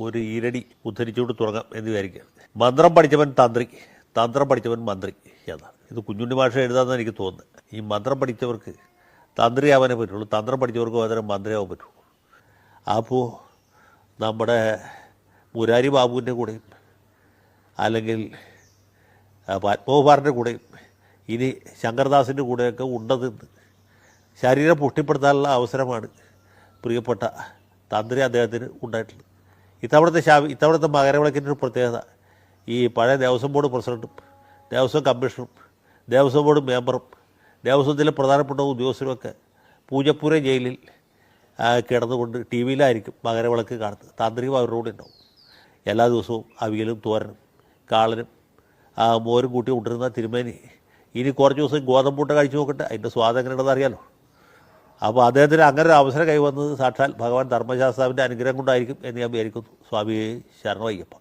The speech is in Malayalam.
ഒരു ഈരടി ഉദ്ധരിച്ചുകൊണ്ട് തുടങ്ങാം എന്ന് വിചാരിക്കുകയാണ്. മന്ത്രം പഠിച്ചവൻ തന്ത്രി, തന്ത്രം പഠിച്ചവൻ മന്ത്രി എന്നാണ്. ഇത് കുഞ്ഞുണ്ണി മാഷ എഴുതാമെന്ന് എനിക്ക് തോന്നുന്നത്. ഈ മന്ത്രം പഠിച്ചവർക്ക് തന്ത്രിയാവാനേ പറ്റുള്ളൂ, തന്ത്രം പഠിച്ചവർക്ക് പകരം മന്ത്രിയാവാൻ പറ്റുള്ളൂ. അപ്പോൾ നമ്മുടെ മുരാരി ബാബുവിൻ്റെ കൂടെയും അല്ലെങ്കിൽ പത്മകുമാറിൻ്റെ കൂടെയും ഇനി ശങ്കർദാസിൻ്റെ കൂടെയൊക്കെ ഉണ്ടെന്ന് ശരീരം പുഷ്ടിപ്പെടുത്താനുള്ള അവസരമാണ് പ്രിയപ്പെട്ട തന്ത്രി അദ്ദേഹത്തിന് ഉണ്ടായിട്ടുള്ളത്. ഇത്തവണത്തെ മകരവിളക്കിൻ്റെ ഒരു പ്രത്യേകത, ഈ പഴയ ദേവസ്വം ബോർഡ് പ്രസിഡൻറ്റും ദേവസ്വം കമ്മീഷണറും ദേവസ്വം ബോർഡ് മെമ്പറും ദേവസ്വത്തിലെ പ്രധാനപ്പെട്ട ഉദ്യോഗസ്ഥരുമൊക്കെ പൂജപ്പുര ജയിലിൽ കിടന്നുകൊണ്ട് ടി വിയിലായിരിക്കും മകരവിളക്ക് കാണുന്നത്. താന്ത്രികം അവരുടെ കൂടെ ഉണ്ടാവും. എല്ലാ ദിവസവും അവിയലും തോരനും കാളനും മോരും കൂട്ടി കൊണ്ടിരുന്ന തിരുമേനി ഇനി കുറച്ച് ദിവസം ഗോതമ്പൂട്ട കഴിച്ചു നോക്കട്ടെ, അതിൻ്റെ സ്വാദം എങ്ങനെയുണ്ടെന്ന് അറിയാലോ. അപ്പോൾ അദ്ദേഹത്തിന് അങ്ങനെ ഒരു അവസരം കൈവന്നത് സാക്ഷാൽ ഭഗവാൻ ധർമ്മശാസ്താവിൻ്റെ അനുഗ്രഹം കൊണ്ടായിരിക്കും എന്ന് ഞാൻ വിചാരിക്കുന്നു. സ്വാമിയെ ശരണമയ്യപ്പ.